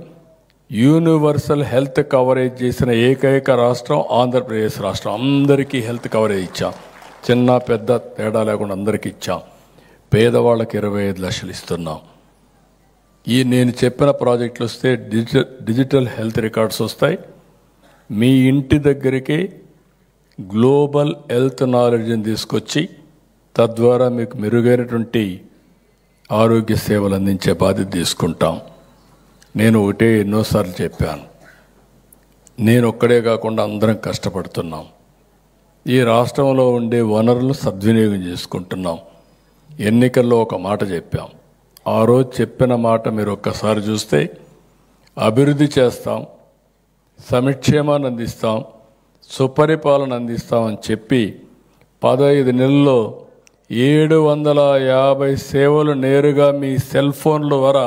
యూనివర్సల్ హెల్త్ కవరేజ్ చేసిన ఏకైక రాష్ట్రం ఆంధ్రప్రదేశ్ రాష్ట్రం. అందరికీ హెల్త్ కవరేజ్ ఇచ్చాం. చిన్న పెద్ద తేడా లేకుండా అందరికీ ఇచ్చాం. పేదవాళ్ళకి 25 లక్షలు ఇస్తున్నాం. నేను చెప్పిన ప్రాజెక్టులు వస్తే డిజిటల్ హెల్త్ రికార్డ్స్ వస్తాయి. మీ ఇంటి దగ్గరికి గ్లోబల్ హెల్త్ నాలెడ్జ్ని తీసుకొచ్చి తద్వారా మీకు మెరుగైనటువంటి ఆరోగ్య సేవలు అందించే బాధ్యత తీసుకుంటాం. నేను ఒకటే ఎన్నోసార్లు చెప్పాను, నేను ఒక్కడే కాకుండా అందరం కష్టపడుతున్నాం. ఈ రాష్ట్రంలో ఉండే వనరులను సద్వినియోగం చేసుకుంటున్నాం. ఎన్నికల్లో ఒక మాట చెప్పాం. ఆ రోజు చెప్పిన మాట మీరు ఒక్కసారి చూస్తే అభివృద్ధి చేస్తాం, సంక్షేమాన్ని అందిస్తాం, సుపరిపాలన అందిస్తామని చెప్పి 15 నెలల్లో 750 సేవలు నేరుగా మీ సెల్ ఫోన్ల ద్వారా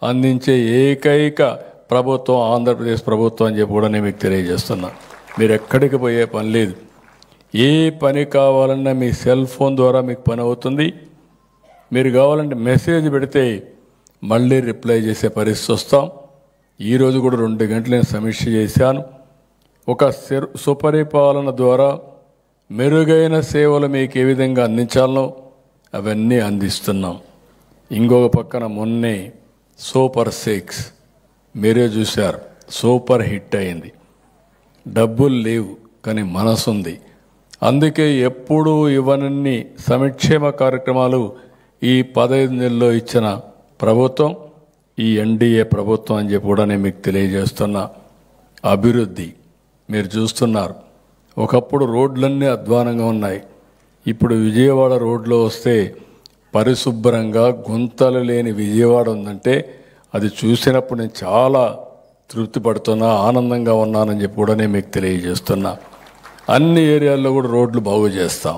అందించే ఏకైక ప్రభుత్వం ఆంధ్రప్రదేశ్ ప్రభుత్వం అని చెప్పి కూడా నేను మీకు తెలియజేస్తున్నా. మీరు ఎక్కడికి పోయే పని లేదు. ఏ పని కావాలన్నా మీ సెల్ ఫోన్ ద్వారా మీకు పని అవుతుంది. మీరు కావాలంటే మెసేజ్ పెడితే మళ్ళీ రిప్లై చేసే పరిస్థితి వస్తాం. ఈరోజు కూడా 2 గంటలు నేను సమీక్ష చేశాను. ఒక సుపరిపాలన ద్వారా మెరుగైన సేవలు మీకు ఏ విధంగా అందించాలనో అవన్నీ అందిస్తున్నాం. ఇంకొక పక్కన మొన్నే సూపర్ 6 మీరే చూశారు, సూపర్ హిట్ అయింది. డబ్బులు లేవు కానీ మనసు ఉంది. అందుకే ఎప్పుడూ ఇవన్నీ సంక్షేమ కార్యక్రమాలు ఈ 15 నెలల్లో ఇచ్చిన ప్రభుత్వం ఈ ఎన్డీఏ ప్రభుత్వం అని చెప్పి కూడా నేను మీకు తెలియజేస్తున్నా. అభివృద్ధి మీరు చూస్తున్నారు. ఒకప్పుడు రోడ్లన్నీ అధ్వానంగా ఉన్నాయి. ఇప్పుడు విజయవాడ రోడ్లో వస్తే పరిశుభ్రంగా గుంతలు లేని విజయవాడ ఉందంటే అది చూసినప్పుడు నేను చాలా తృప్తి పడుతున్నా, ఆనందంగా ఉన్నానని చెప్పి కూడా నేను మీకు తెలియజేస్తున్నా. అన్ని ఏరియాల్లో కూడా రోడ్లు బాగు చేస్తాం.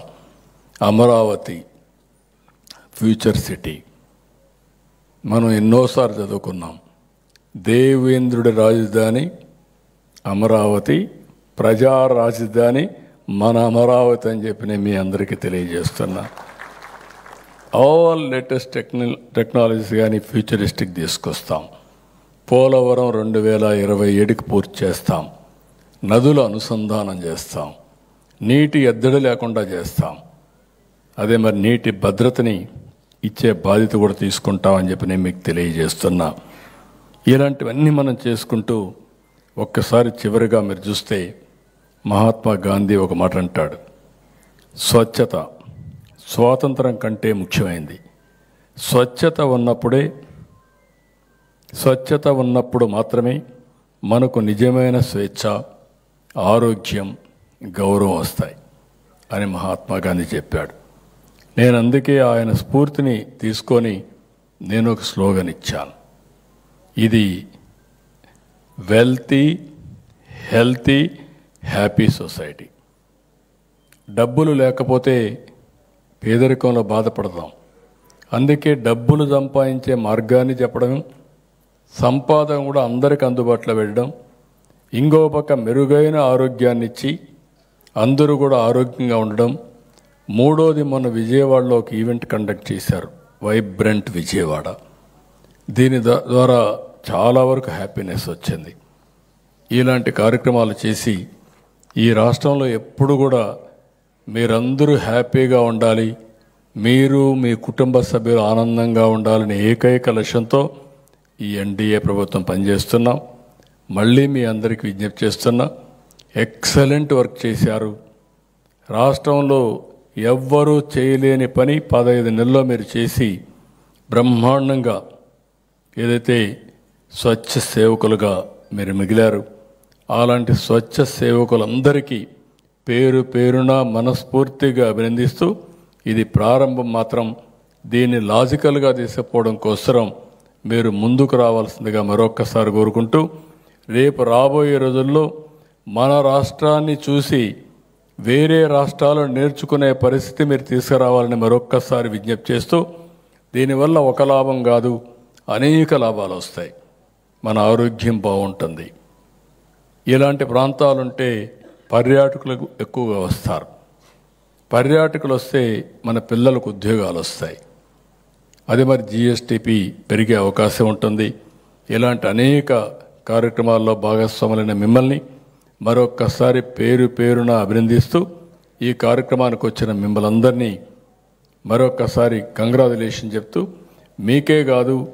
అమరావతి ఫ్యూచర్ సిటీ మనం ఎన్నోసార్లు చదువుకున్నాం. దేవేంద్రుడి రాజధాని అమరావతి, ప్రజా రాజధాని మన అమరావతి అని చెప్పి నేను మీ అందరికీ తెలియజేస్తున్నా. ఆల్ లేటెస్ట్ టెక్నాలజీస్ కానీ ఫ్యూచరిస్టిక్ తీసుకొస్తాం. పోలవరం 2027కి పూర్తి చేస్తాం. నదుల అనుసంధానం చేస్తాం. నీటి ఎద్దడి లేకుండా చేస్తాం. అదే మరి నీటి భద్రతని ఇచ్చే బాధ్యత కూడా తీసుకుంటామని చెప్పి నేను మీకు తెలియజేస్తున్నా. ఇలాంటివన్నీ మనం చేసుకుంటూ ఒక్కసారి చివరిగా మీరు చూస్తే మహాత్మా గాంధీ ఒక మాట అంటాడు, స్వచ్ఛత స్వాతంత్రం కంటే ముఖ్యమైంది. స్వచ్ఛత ఉన్నప్పుడు మాత్రమే మనకు నిజమైన స్వేచ్ఛ, ఆరోగ్యం, గౌరవం వస్తాయి అని మహాత్మా గాంధీ చెప్పాడు. నేను అందుకే ఆయన స్ఫూర్తిని తీసుకొని నేను ఒక స్లోగన్ ఇచ్చాను. ఇది వెల్తీ, హెల్తీ, హ్యాపీ సొసైటీ. డబ్బులు లేకపోతే పేదరికంలో బాధపడతాం. అందుకే డబ్బులు సంపాదించే మార్గాన్ని చెప్పడం, సంపాదన కూడా అందరికి అందుబాటులో పెట్టడం, ఇంకో పక్క మెరుగైన ఆరోగ్యాన్ని ఇచ్చి అందరూ కూడా ఆరోగ్యంగా ఉండడం. మూడోది మొన్న విజయవాడలో ఒక ఈవెంట్ కండక్ట్ చేశారు, వైబ్రెంట్ విజయవాడ. దీని ద్వారా చాలా వరకు హ్యాపీనెస్ వచ్చింది. ఇలాంటి కార్యక్రమాలు చేసి ఈ రాష్ట్రంలో ఎప్పుడు కూడా మీరందరూ హ్యాపీగా ఉండాలి, మీరు మీ కుటుంబ సభ్యులు ఆనందంగా ఉండాలనే ఏకైక లక్ష్యంతో ఈ ఎన్డీఏ ప్రభుత్వం పనిచేస్తున్నాం. మళ్ళీ మీ అందరికీ విజ్ఞప్తి చేస్తున్నా, ఎక్సలెంట్ వర్క్ చేశారు. రాష్ట్రంలో ఎవ్వరూ చేయలేని పని 15 నెలల్లో మీరు చేసి బ్రహ్మాండంగా ఏదైతే స్వచ్ఛ సేవకులుగా మీరు మిగిలారు. అలాంటి స్వచ్ఛ సేవకులందరికీ పేరు పేరున మనస్ఫూర్తిగా అభినందిస్తూ, ఇది ప్రారంభం మాత్రం. దీన్ని లాజికల్గా తీసుకుపోవడం కోసం మీరు ముందుకు రావాల్సిందిగా మరొక్కసారి కోరుకుంటూ, రేపు రాబోయే రోజుల్లో మన రాష్ట్రాన్ని చూసి వేరే రాష్ట్రాలు నేర్చుకునే పరిస్థితి మీరు తీసుకురావాలని మరొక్కసారి విజ్ఞప్తి చేస్తూ, దీనివల్ల ఒక లాభం కాదు అనేక లాభాలు వస్తాయి. మన ఆరోగ్యం బాగుంటుంది. ఇలాంటి ప్రాంతాలుంటే పర్యాటకులకు ఎక్కువగా వస్తారు. పర్యాటకులు వస్తే మన పిల్లలకు ఉద్యోగాలు వస్తాయి. అది మరి జిఎస్టిపి పెరిగే అవకాశం ఉంటుంది. ఇలాంటి అనేక కార్యక్రమాల్లో భాగస్వాములైన మిమ్మల్ని మరొక్కసారి పేరున అభినందిస్తూ ఈ కార్యక్రమానికి వచ్చిన మిమ్మల్ందరినీ మరొక్కసారి కంగ్రాచులేషన్ చెప్తూ, మీకే కాదు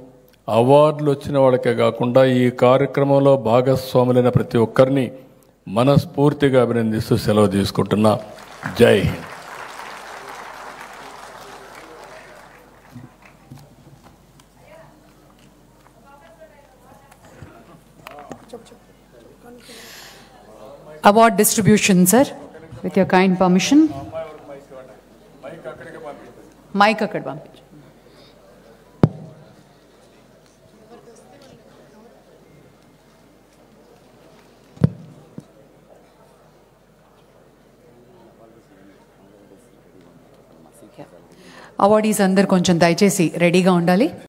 అవార్డులు వచ్చిన వాళ్ళకే కాకుండా ఈ కార్యక్రమంలో భాగస్వాములైన ప్రతి ఒక్కరిని మనస్ఫూర్తిగా అభినందిస్తూ సెలవు తీసుకుంటున్నా. జై Hind. Award distribution, sir, with your kind permission. Mic akkada పంపించు. అవార్డీస్ అందరు కొంచెం దయచేసి రెడీగా ఉండాలి.